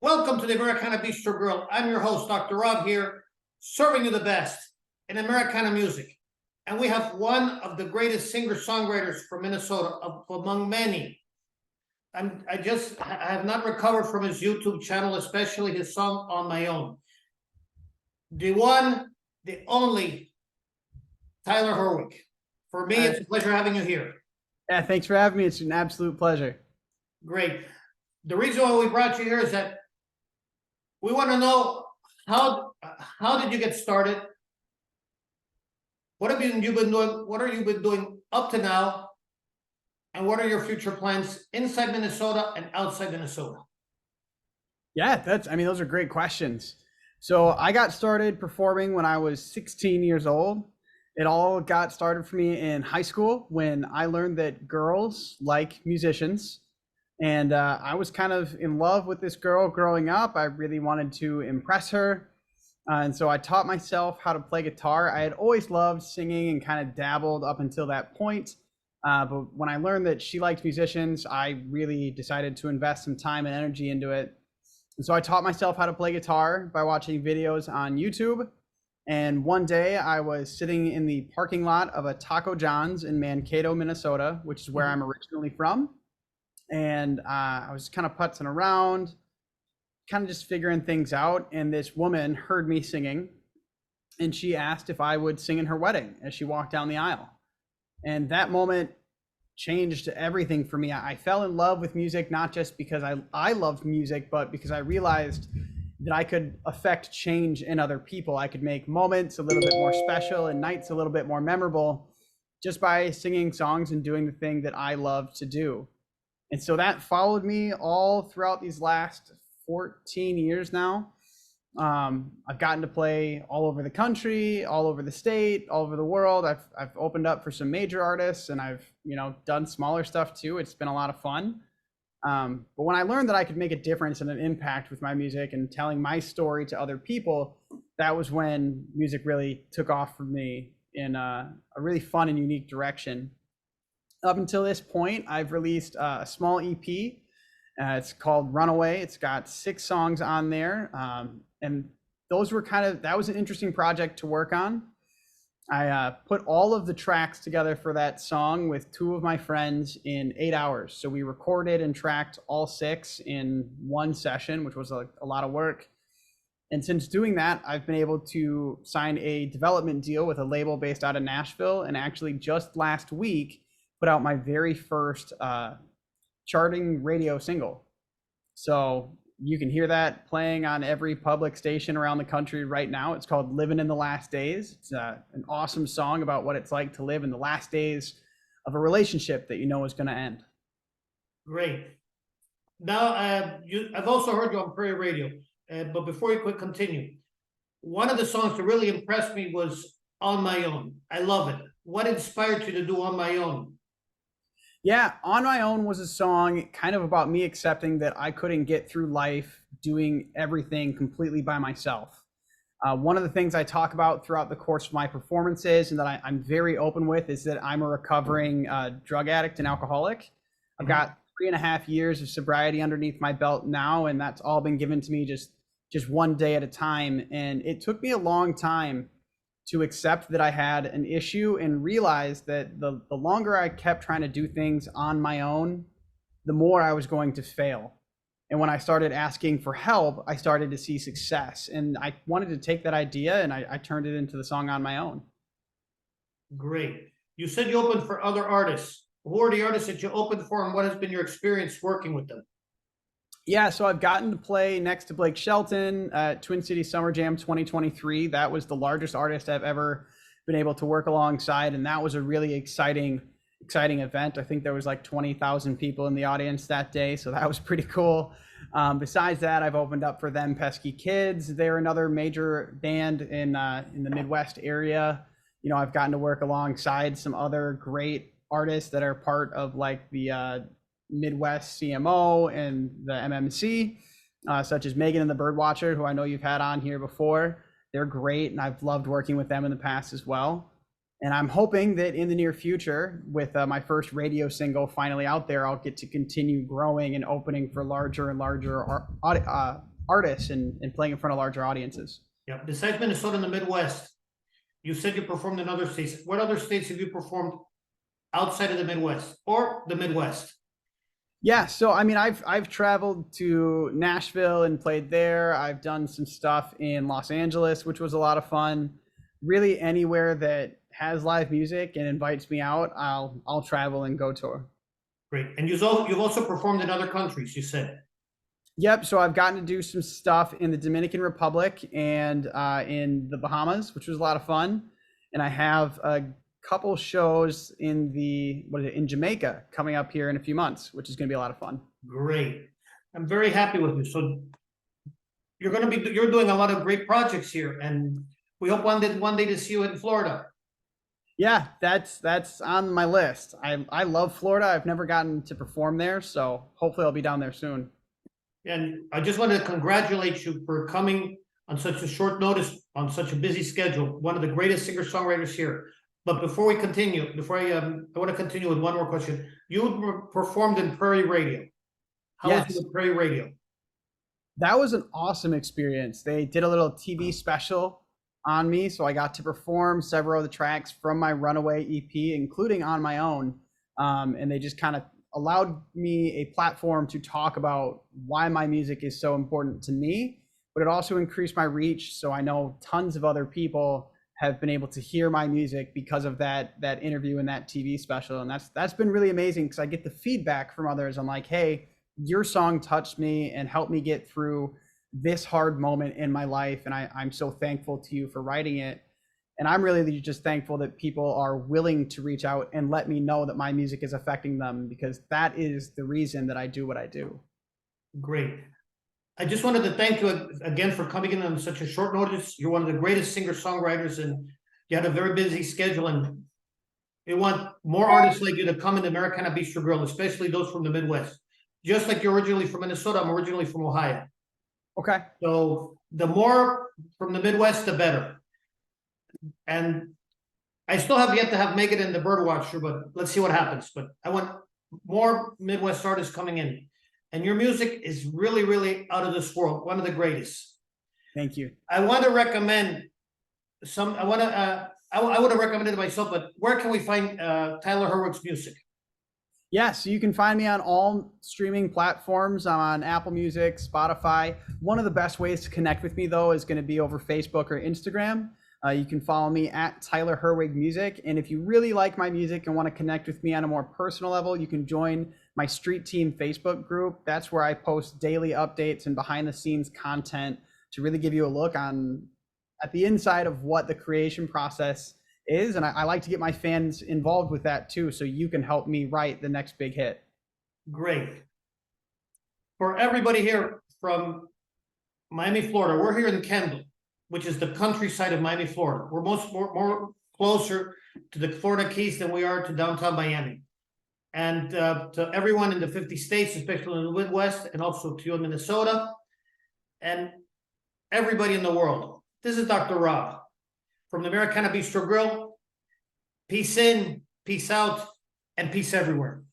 Welcome to the Americana Bistro Grill. I'm your host, Dr. Rob here, serving you the best in Americana music. And we have one of the greatest singer-songwriters from Minnesota, among many. I have not recovered from his YouTube channel, especially his song On My Own. The one, the only, Tyler Herwig. For me, it's a pleasure having you here. Yeah, thanks for having me. It's an absolute pleasure. Great. The reason why we brought you here is that we want to know how did you get started? What have you been doing? What are you been doing up to now? And what are your future plans inside Minnesota and outside Minnesota? Yeah, those are great questions. So I got started performing when I was 16 years old. It all got started for me in high school when I learned that girls like musicians. And I was kind of in love with this girl growing up. I really wanted to impress her. And so I taught myself how to play guitar. I had always loved singing and kind of dabbled up until that point. But when I learned that she liked musicians, I really decided to invest some time and energy into it. And so I taught myself how to play guitar by watching videos on YouTube. And one day I was sitting in the parking lot of a Taco John's in Mankato, Minnesota, which is where I'm originally from. And I was kind of putzing around, kind of just figuring things out. And this woman heard me singing, and she asked if I would sing in her wedding as she walked down the aisle. And that moment changed everything for me. I fell in love with music, not just because I loved music, but because I realized that I could affect change in other people. I could make moments a little bit more special and nights a little bit more memorable just by singing songs and doing the thing that I love to do. And so that followed me all throughout these last 14 years now. I've gotten to play all over the country, all over the state, all over the world. I've opened up for some major artists, and I've done smaller stuff too. It's been a lot of fun. But when I learned that I could make a difference and an impact with my music and telling my story to other people, that was when music really took off for me in a really fun and unique direction. Up until this point, I've released a small EP. It's called Runaway. It's got 6 songs on there. And those were that was an interesting project to work on. I put all of the tracks together for that song with 2 of my friends in 8 hours. So we recorded and tracked all 6 in one session, which was a lot of work. And since doing that, I've been able to sign a development deal with a label based out of Nashville. And actually just last week, put out my very first charting radio single. So you can hear that playing on every public station around the country right now. It's called Living in the Last Days. It's an awesome song about what it's like to live in the last days of a relationship that you know is going to end. Great. Now, I've also heard you on Prairie Radio, but before you continue, one of the songs that really impressed me was On My Own. I love it. What inspired you to do On My Own? Yeah, On My Own was a song kind of about me accepting that I couldn't get through life doing everything completely by myself. One of the things I talk about throughout the course of my performances and that I'm very open with is that I'm a recovering drug addict and alcoholic. I've got 3.5 years of sobriety underneath my belt now, and that's all been given to me just one day at a time. And it took me a long time to accept that I had an issue and realize that the longer I kept trying to do things on my own, the more I was going to fail. And when I started asking for help, I started to see success. And I wanted to take that idea and I turned it into the song On My Own. Great. You said you opened for other artists. Who are the artists that you opened for, and what has been your experience working with them? Yeah, so I've gotten to play next to Blake Shelton at Twin Cities Summer Jam 2023. That was the largest artist I've ever been able to work alongside, and that was a really exciting event. I think there was like 20,000 people in the audience that day, so that was pretty cool. Besides that, I've opened up for Them Pesky Kids. They're another major band in the Midwest area. I've gotten to work alongside some other great artists that are part of like the Midwest CMO and the MMC, such as Megan and the Birdwatcher, who I know you've had on here before. They're great, and I've loved working with them in the past as well. And I'm hoping that in the near future, with my first radio single finally out there, I'll get to continue growing and opening for larger and larger artists and playing in front of larger audiences. Yeah. Besides Minnesota and the Midwest, you said you performed in other states. What other states have you performed outside of the Midwest or the Midwest? Yeah, so I mean, I've traveled to Nashville and played there. I've done some stuff in Los Angeles, which was a lot of fun. Really, anywhere that has live music and invites me out, I'll travel and go tour. Great. And you've also performed in other countries, you said. Yep. So I've gotten to do some stuff in the Dominican Republic and in the Bahamas, which was a lot of fun. And I have a couple shows in in Jamaica coming up here in a few months, which is going to be a lot of fun. Great. I'm very happy with you. So you're doing a lot of great projects here, and we hope one day to see you in Florida. Yeah, that's on my list. I love Florida. I've never gotten to perform there, so hopefully I'll be down there soon. And I just want to congratulate you for coming on such a short notice, on such a busy schedule. One of the greatest singer-songwriters here. But before we continue, I want to continue with one more question. You performed in Prairie Radio. How was it with Prairie Radio? That was an awesome experience. They did a little TV special on me, so I got to perform several of the tracks from my Runaway EP, including On My Own. And they just kind of allowed me a platform to talk about why my music is so important to me, but it also increased my reach. So I know tons of other people have been able to hear my music because of that interview and that TV special. And that's been really amazing because I get the feedback from others. I'm like, hey, your song touched me and helped me get through this hard moment in my life. And I'm so thankful to you for writing it. And I'm really just thankful that people are willing to reach out and let me know that my music is affecting them, because that is the reason that I do what I do. Great. I just wanted to thank you again for coming in on such a short notice. You're one of the greatest singer-songwriters, and you had a very busy schedule, and we want more artists like you to come in the Americana Bistro Grill, especially those from the Midwest. Just like you're originally from Minnesota, I'm originally from Ohio. Okay. So the more from the Midwest, the better. And I still have yet to make it in the Birdwatcher, but let's see what happens. But I want more Midwest artists coming in. And your music is really, really out of this world. One of the greatest. Thank you. I want to recommend I would have recommended it myself, but where can we find Tyler Herwig's music? Yeah, so you can find me on all streaming platforms. I'm on Apple Music, Spotify. One of the best ways to connect with me, though, is going to be over Facebook or Instagram. You can follow me at Tyler Herwig Music. And if you really like my music and want to connect with me on a more personal level, you can join my Street Team Facebook group. That's where I post daily updates and behind the scenes content to really give you a look at the inside of what the creation process is. And I like to get my fans involved with that too, so you can help me write the next big hit. Great. For everybody here from Miami, Florida, we're here in Kendall, which is the countryside of Miami, Florida. We're more closer to the Florida Keys than we are to downtown Miami. And to everyone in the 50 states, especially in the Midwest, and also to you in Minnesota, and everybody in the world. This is Dr. Rob from the Americana Bistro Grill. Peace in, peace out, and peace everywhere.